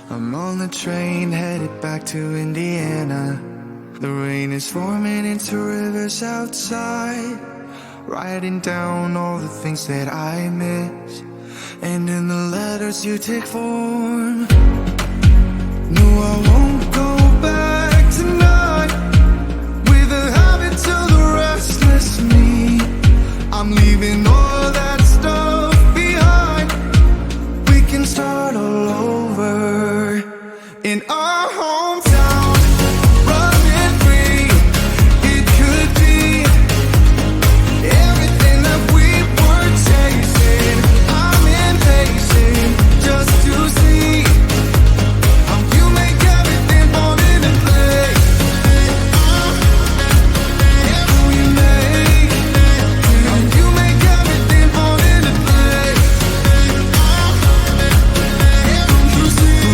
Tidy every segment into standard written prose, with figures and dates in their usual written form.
I'm on the train headed back to Indiana. The rain is forming into rivers outside, writing down all the things that I miss, and in the letters you take form. No, I won't go back tonight with the habits of the restless me. I'm leaving all that stuff behind. We can start all over in our hometown, running free. It could be everything that we were chasing. I'm impatient just to see how you make everything fall into place. How you make everything fall into place. You see,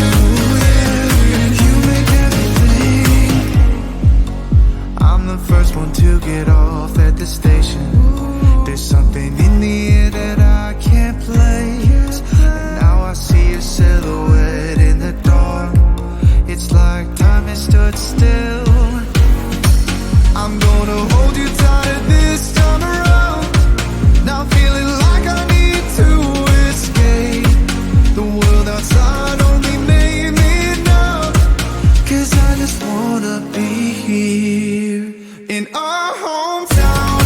you make everything. I'm the first one to get off at the station. There's something in the air that I can't place, and now I see a silhouette in the dark. It's like time has stood still. I'm gonna hold you tighter this time around. Now feeling like I need to escape. The world outside only made me numb, 'cause I just wanna be here in our hometown,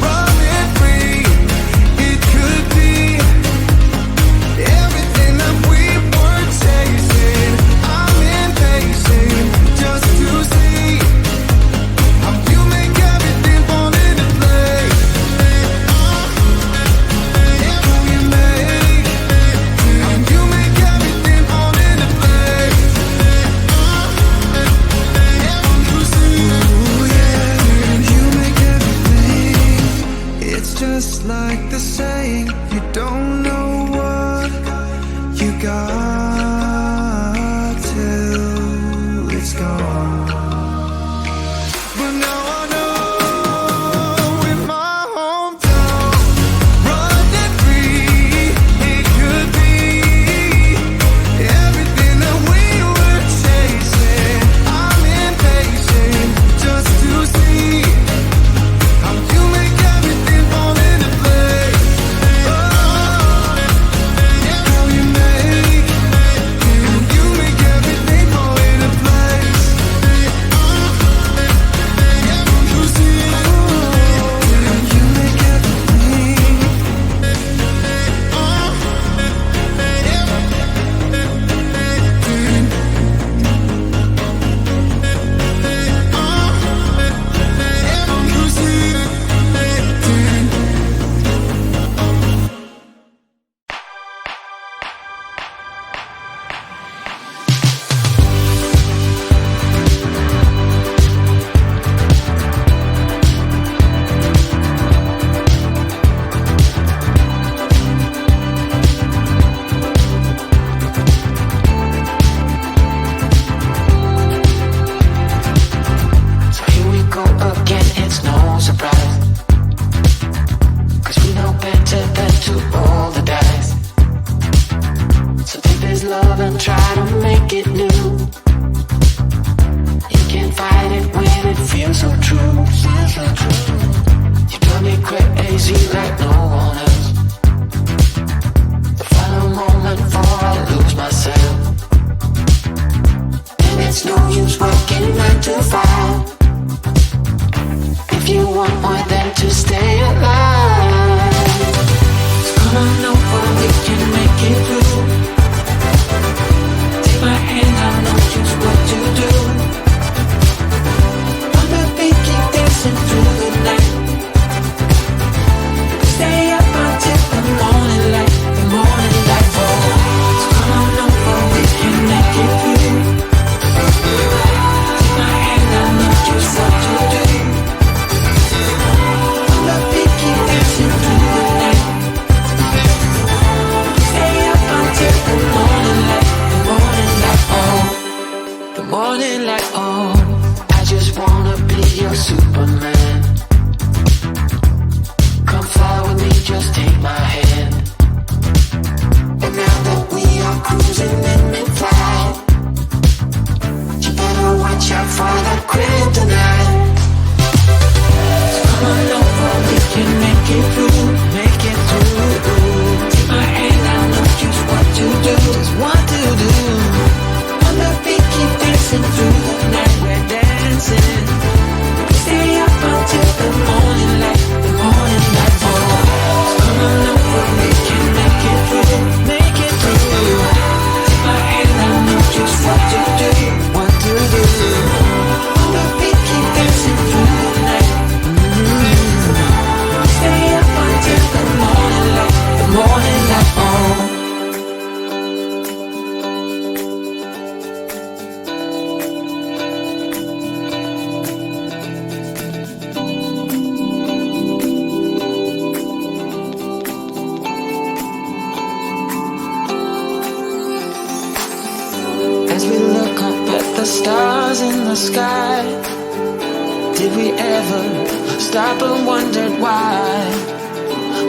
running free. It could be everything that we were chasing. I'm impatient just to see how you make everything fall into place. How you make everything fall into place. You see, you make everything. It's just like the saying, you don't know what you got till it's gone. But now I know in my hometown, running free, it could be everything that we were chasing. I'm impatient just to see how you make everything fall into place. How you make everything fall into place. You see, you make everything. You see. So here we go again, it's no surprise, 'cause we know better than to roll the dice. So take this love and try to make it new. You can't fight it when it feels so true. You drive me crazy like no one else. The final moment before I lose myself. And it's no use working 9 to 5 if you want more than to stay alive. So come on over, we can make it through. Take my hand, I know just what to do. I'm a big keep dancing through the night. Stay up until the morning light, the morning light falls. So come on over, we can make it through. Take my hand, I know just what to do. I'm a big keep dancing through the night. Stay up the stars in the sky. Did we ever stop and wondered why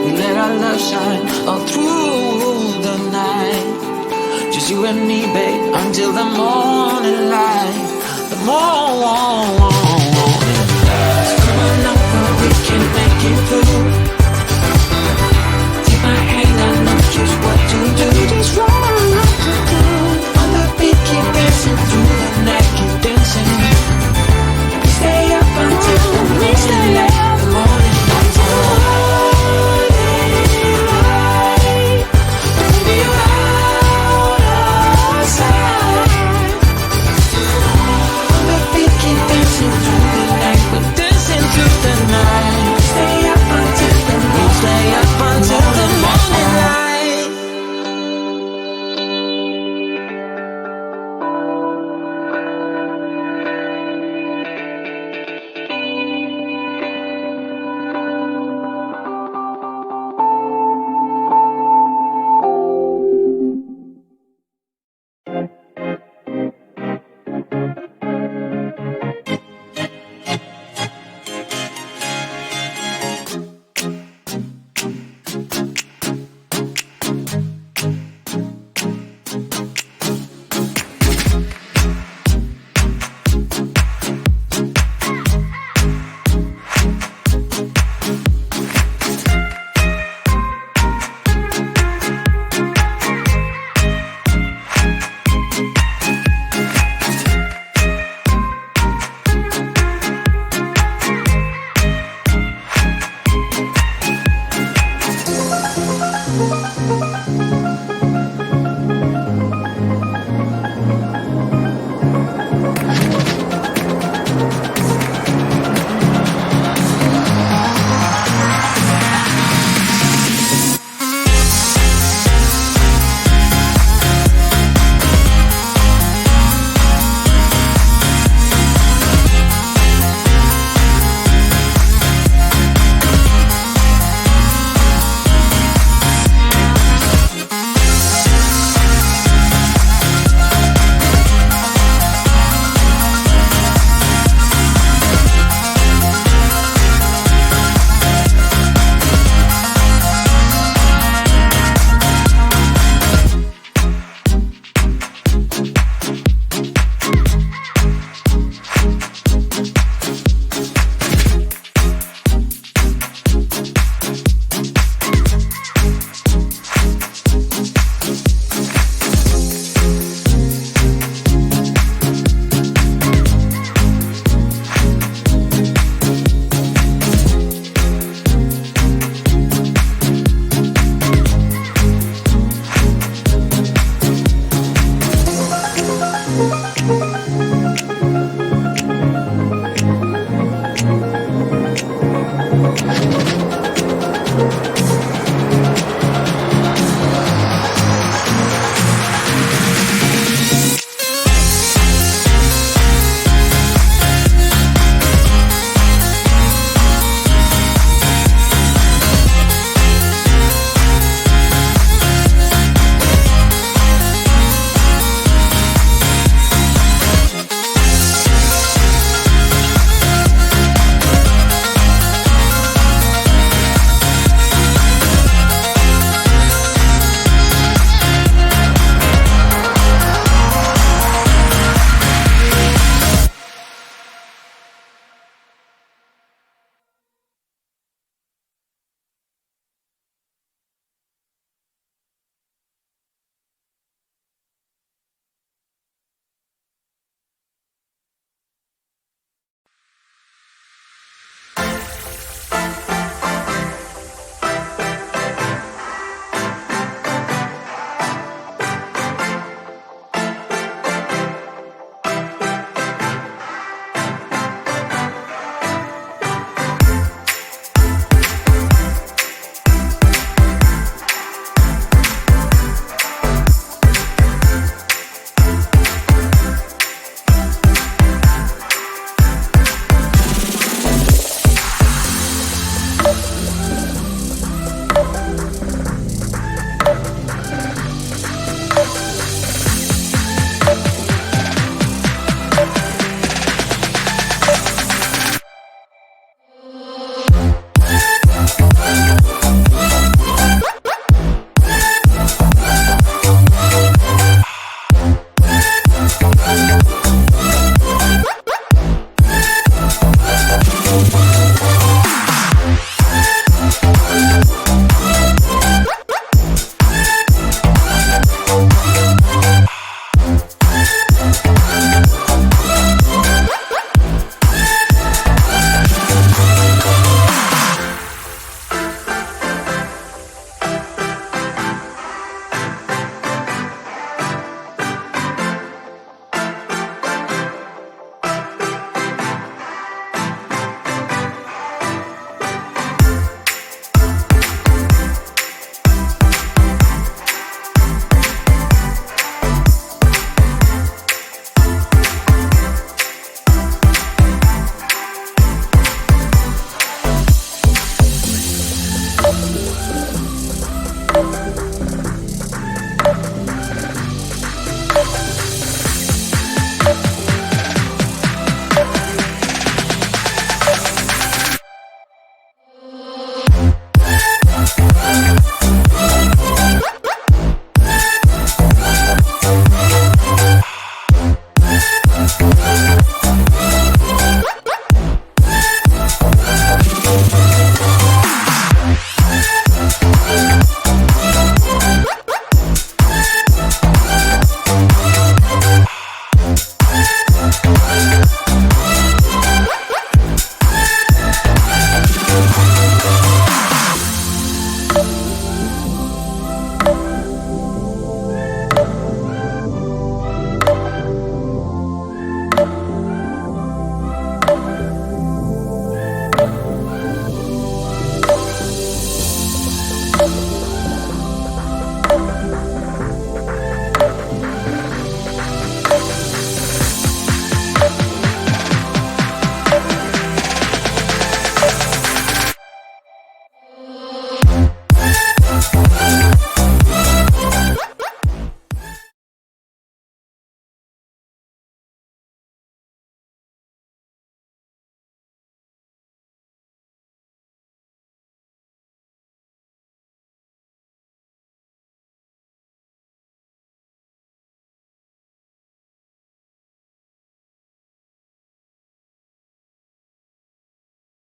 we let our love shine all through the night? Just you and me, babe, until the morning light. The morning light. So come on over, we can make it through. Take my hand, I know just what